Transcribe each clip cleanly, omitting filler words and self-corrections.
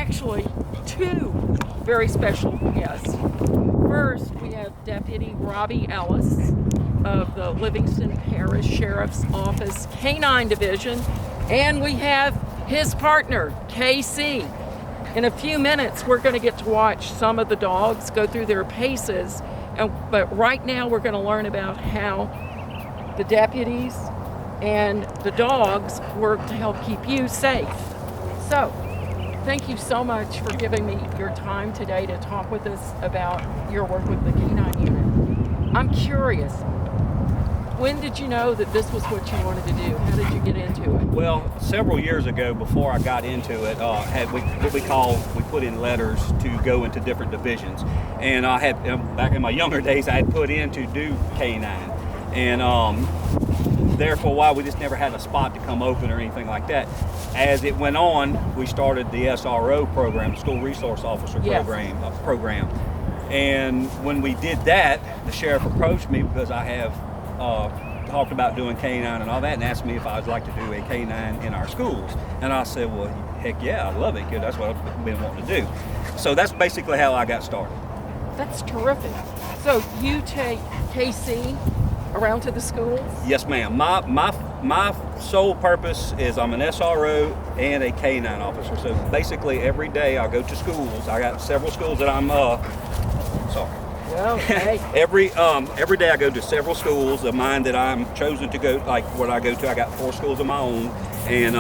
actually two very special guests. First, we have Deputy Robbie Ellis of the Livingston Parish Sheriff's Office Canine Division, and we have his partner, KC. In a few minutes, we're going to get to watch some of the dogs go through their paces, but right now we're going to learn about how the deputies and the dogs work to help keep you safe. So, thank you so much for giving me your time today to talk with us about your work with the Canine Unit. I'm curious, when did you know that this was what you wanted to do? How did you get into it? Well, several years ago, before I got into it, we put in letters to go into different divisions, and I had back in my younger days, I had put in to do Canine, and there for a while we just never had a spot to come open or anything like that. As it went on, we started the SRO program, School Resource Officer program, and when we did that, the sheriff approached me because I have talked about doing canine and all that, and asked me if I'd like to do a canine in our schools. And I said, well, heck yeah, I love it, because that's what I've been wanting to do. So that's basically how I got started. That's terrific. So you take KC around to the schools? Yes, ma'am. My sole purpose is I'm an SRO and a canine officer. So basically every day I go to schools. I got several schools that I'm sorry. Well, hey. Every day I go to several schools of mine that I'm chosen to go, like what I go to. I got 4 schools of my own, and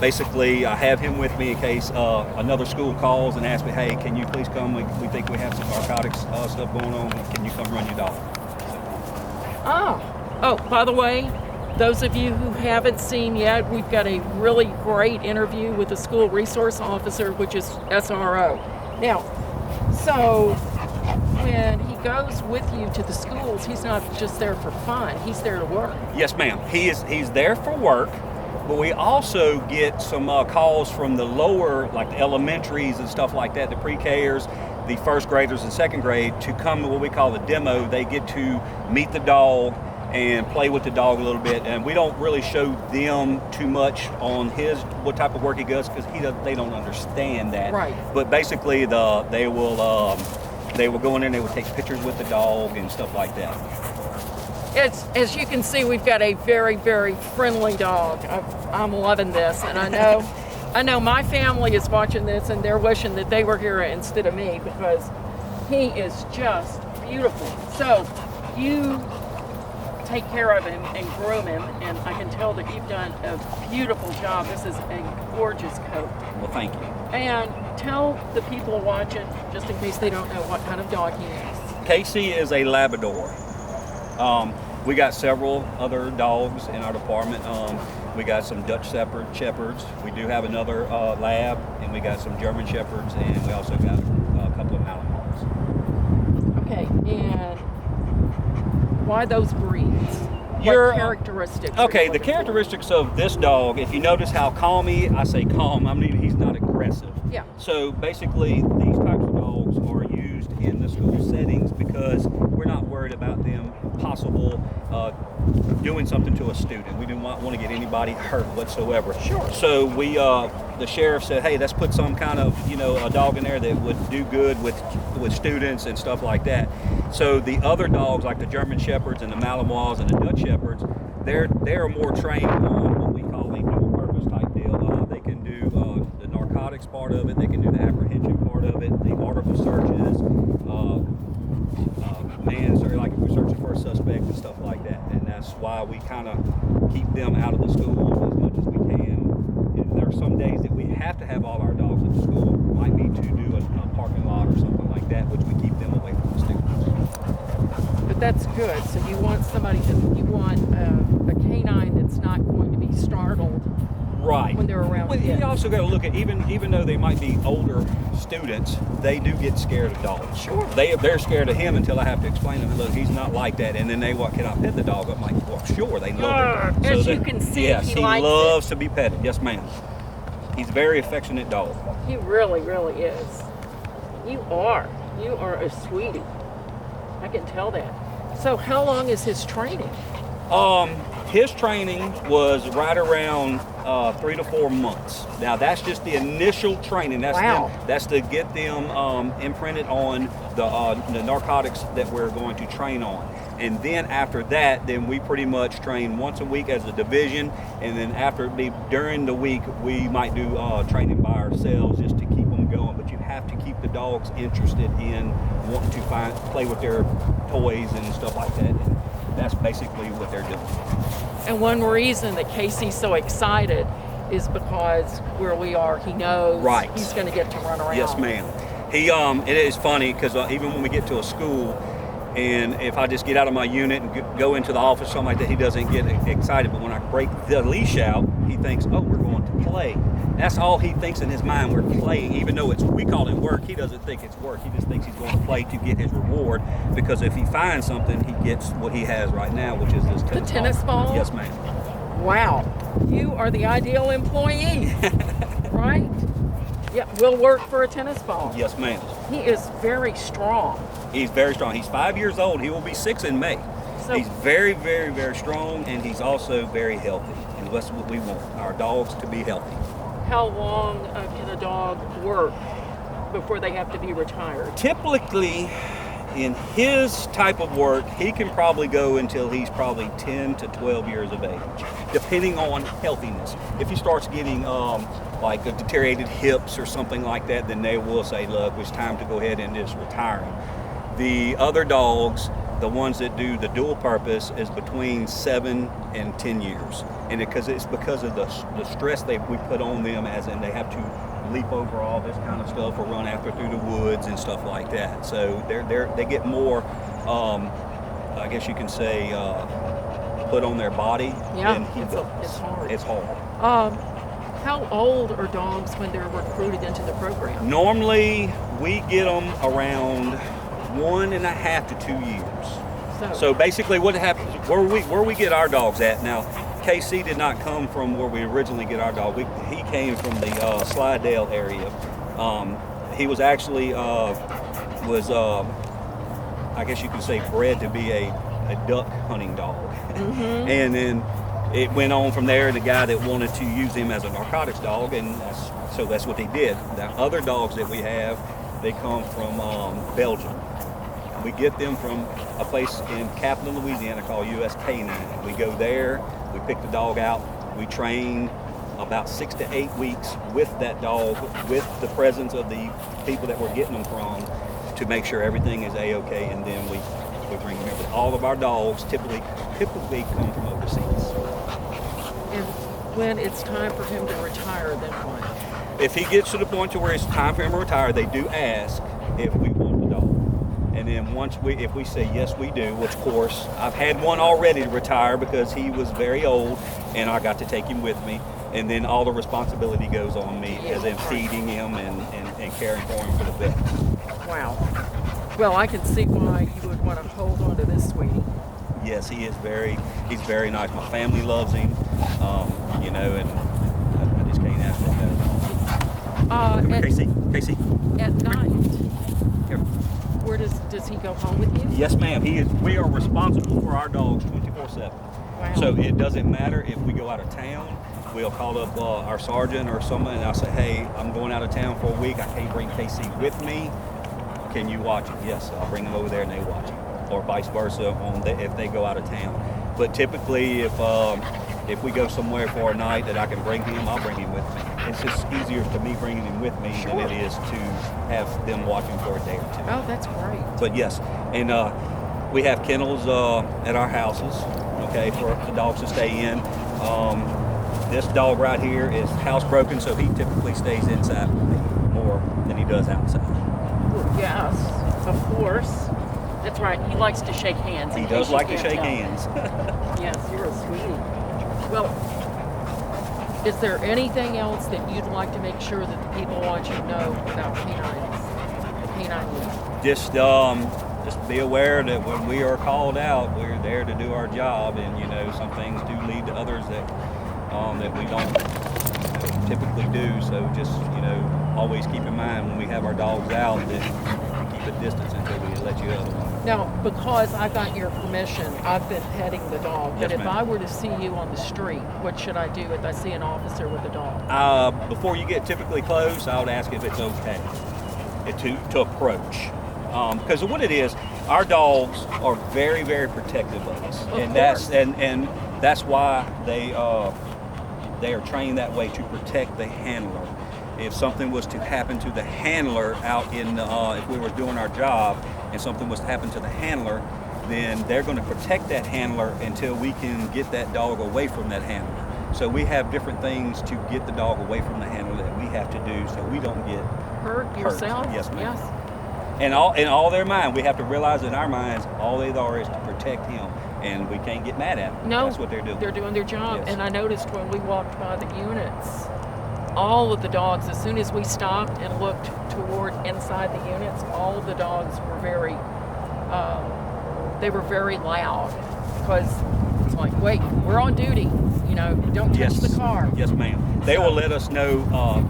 basically I have him with me in case another school calls and asks me, hey, can you please come? We think we have some narcotics stuff going on. Can you come run your dog? Oh, by the way, those of you who haven't seen yet, we've got a really great interview with the School Resource Officer, which is SRO. Now, so when he goes with you to the schools, he's not just there for fun, he's there to work. Yes, ma'am. He's there for work, but we also get some calls from the lower, like the elementaries and stuff like that, the pre-Kers, the first graders and second grade, to come to what we call the demo. They get to meet the dog and play with the dog a little bit, and we don't really show them too much on what type of work he does, because they don't understand that. Right. But basically they will go in there and they will take pictures with the dog and stuff like that. As you can see, we've got a very, very friendly dog. I'm loving this, and I know my family is watching this and they're wishing that they were here instead of me, because he is just beautiful. So you take care of him and groom him, and I can tell that you've done a beautiful job. This is a gorgeous coat. Well, thank you. And tell the people watching, just in case they don't know, what kind of dog he is. Casey is a Labrador. We got several other dogs in our department. We got some Dutch Shepherds. We do have another Lab, and we got some German Shepherds, and we also got a couple of Malinois. Okay, and why those breeds? What characteristics? Okay, the characteristics of this dog, if you notice how I say calm, I mean he's not aggressive. Yeah. So basically these types of dogs are used in the school settings because we're not worried about them possible doing something to a student. We do not want to get anybody hurt whatsoever. Sure. So we, the sheriff said, hey, let's put some kind of, a dog in there that would do good with students and stuff like that. So the other dogs, like the German Shepherds and the Malinois and the Dutch Shepherds, they're more trained on what we call a dual purpose type deal. They can do the narcotics part of it, they can do the apprehension part of it, the article searches, like if we're searching for a suspect and stuff like that. And that's why we kind of keep them out of the schools as much as we can. And there are some days that we have to have all our dogs at the school. Might be to do a parking lot or something like that, which we keep them away from the students. But that's good. So you want a canine that's not going to be startled. Right. When they're around. Well, you also got to look at, even though they might be older students, they do get scared of dogs. Sure. They're scared of him until I have to explain to them, look, he's not like that. And then can I pet the dog? I'm like, well, sure, they love it. As you can see, yes, he loves to be petted. Yes, ma'am. He's a very affectionate dog. He really, really is. You are a sweetie. I can tell that. So how long is his training? His training was right around 3 to 4 months. Now that's just the initial training. That's Wow. that's to get them imprinted on the narcotics that we're going to train on. And then after that, then we pretty much train once a week as a division. And then during the week, we might do training by ourselves just to keep them going. But you have to keep the dogs interested in wanting to play with their toys and stuff like that. And that's basically what they're doing. And one reason that Casey's so excited is because where we are, he knows Right. he's going to get to run around. Yes, ma'am. It is funny because even when we get to a school, and if I just get out of my unit and go into the office, something like that, he doesn't get excited. But when I break the leash out, he thinks, oh, we're going to play. That's all he thinks in his mind. We're playing, even though we call it work. He doesn't think it's work. He just thinks he's going to play to get his reward. Because if he finds something, he gets what he has right now, which is this tennis ball. Yes, ma'am. Wow, you are the ideal employee, right? Yeah, we'll work for a tennis ball. Yes, ma'am. He is very strong. He's very strong. He's 5 years old. He will be 6 in May. So, He's very, very, very strong, and he's also very healthy. And that's what we want, our dogs to be healthy. how long can a dog work before they have to be retired? Typically, in his type of work, he can probably go until he's probably 10 to 12 years of age, depending on healthiness. If he starts getting like a deteriorated hips or something like that, then they will say, look, it's time to go ahead and just retire him. The other dogs, the ones that do the dual purpose, is between 7 and 10 years. And it's because of the stress we put on them, as in they have to leap over all this kind of stuff or run after through the woods and stuff like that. So they get more, I guess you can say, put on their body than he does. It's hard. It's hard. How old are dogs when they're recruited into the program? Normally, we get them around 1.5 to 2 years. So basically, what happens where we get our dogs at now? KC did not come from where we originally get our dog. He came from the Slidell area. He was actually I guess you could say, bred to be a duck hunting dog. Mm-hmm. And then it went on from there. The guy that wanted to use him as a narcotics dog, and so that's what they did. The other dogs that we have, they come from Belgium. We get them from a place in Capitol, Louisiana called US K9. We go there, we pick the dog out, we train about 6 to 8 weeks with that dog, with the presence of the people that we're getting them from, to make sure everything is A-okay, and then we bring them in. All of our dogs typically come from overseas. And when it's time for him to retire, then what? If he gets to the point to where it's time for him to retire, they do ask if we want the dog. And then if we say yes, we do, which of course, I've had one already to retire because he was very old and I got to take him with me. And then all the responsibility goes on me, as in feeding him and caring for him for the vet. Wow. Well, I can see why you would want to hold on to this sweetie. Yes, he's very nice. My family loves him, and I just can't ask for that. Casey. At night, Here. where does he go home with you? Yes, ma'am. We are responsible for our dogs 24/7. Wow. So it doesn't matter if we go out of town. We'll call up our sergeant or someone, and I'll say, hey, I'm going out of town for a week. I can't bring Casey with me. Can you watch him? Yes, I'll bring them over there and they watch him. Or vice versa if they go out of town. But typically, if we go somewhere for a night that I can bring him, I'll bring him with me. It's just easier to me bringing him with me than it is to have them watch him for a day or two. Oh, that's great. But yes, and we have kennels at our houses, okay, for the dogs to stay in. This dog right here is housebroken, so he typically stays inside with me more than he does outside. Yes, of course. That's right. He likes to shake hands. He does like to shake hands. Yes, you're a sweetie. Well, is there anything else that you'd like to make sure that the people want you to know about canines, the canine unit? Just be aware that when we are called out, we're there to do our job, and some things do lead to others that we don't typically do. So just always keep in mind when we have our dogs out that we keep the distance until we let you up. Now, because I got your permission, I've been petting the dog. Yes, But if ma'am. I were to see you on the street, what should I do if I see an officer with a dog? Before you get typically close, I would ask if it's okay to approach. Because what it is, our dogs are very, very protective of us, and that's why they are trained that way, to protect the handler. If something was to happen to the handler out in, if we were doing our job and something was to happen to the handler, then they're going to protect that handler until we can get that dog away from that handler. So we have different things to get the dog away from the handler that we have to do so we don't get Hurt yourself? Yes, ma'am. Yes. And in all their mind, we have to realize in our minds, all they are is to protect him, and we can't get mad at them. No, That's what they're doing. They're doing their job. Yes. And I noticed when we walked by the units, all of the dogs, as soon as we stopped and looked toward inside the units, all of the dogs were very loud, because it's like, wait, we're on duty. You know, don't touch the car. Yes, ma'am. They will let us know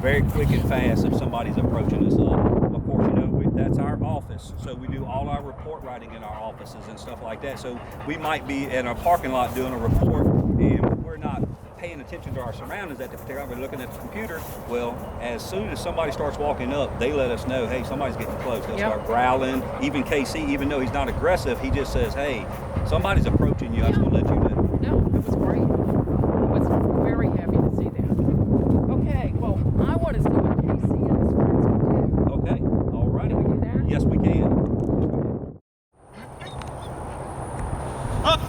very quick and fast if somebody's approaching us. Of course, you know, that's our office, so we do all our report writing in our offices and stuff like that. So we might be in our parking lot doing a report, and we're not paying attention to our surroundings at the particular time. We're looking at the computer. Well, as soon as somebody starts walking up, they let us know, hey, somebody's getting close. They'll start growling. Even KC, even though he's not aggressive, he just says, hey, somebody's approaching you. I just want to let you know. No, it was great. I was very happy to see that. Okay, well, I want to see what Casey and his friends can do. Okay, all righty. Can we do that? Yes, we can. Up!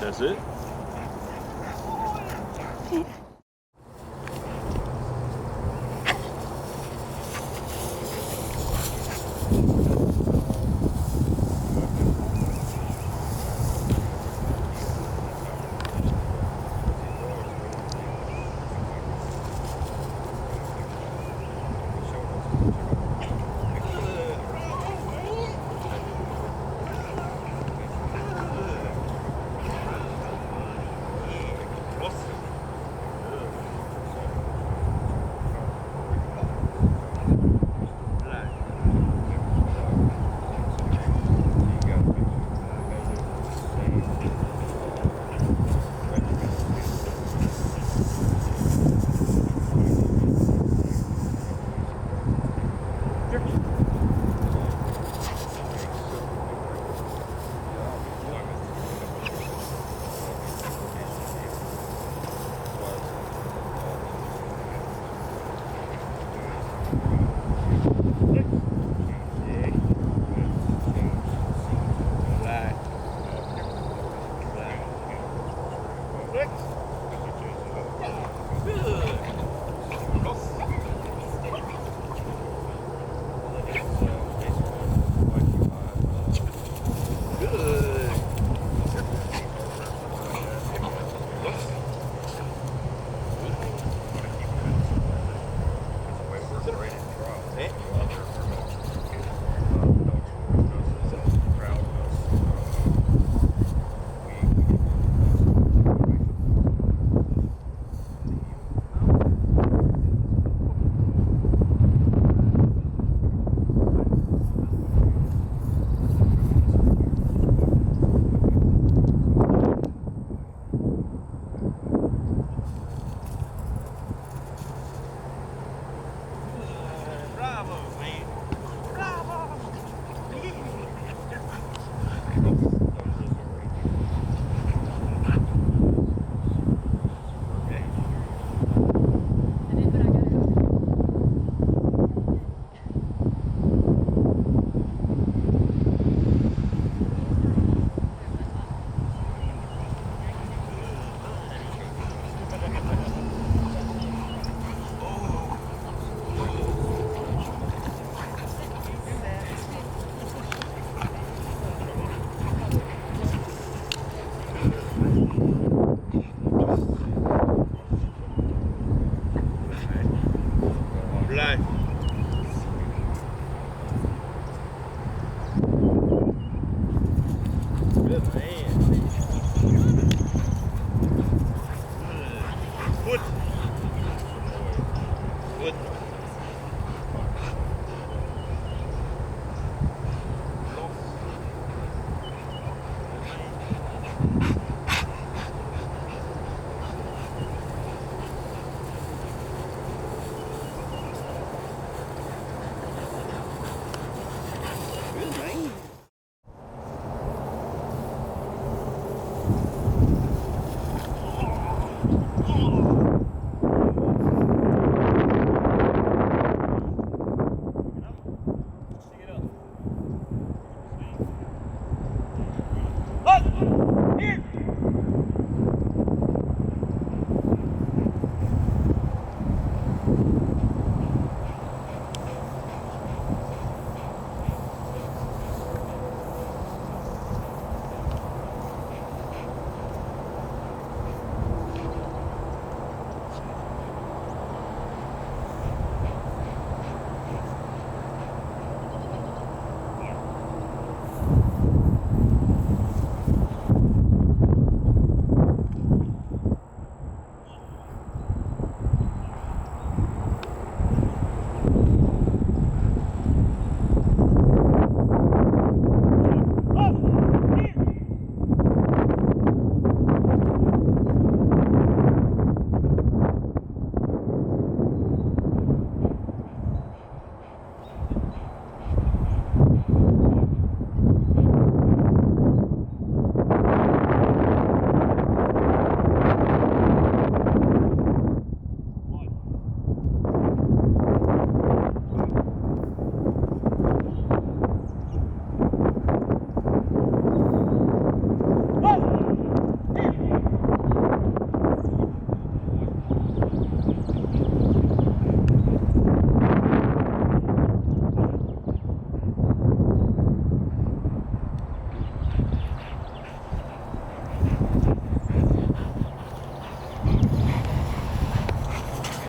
That's it?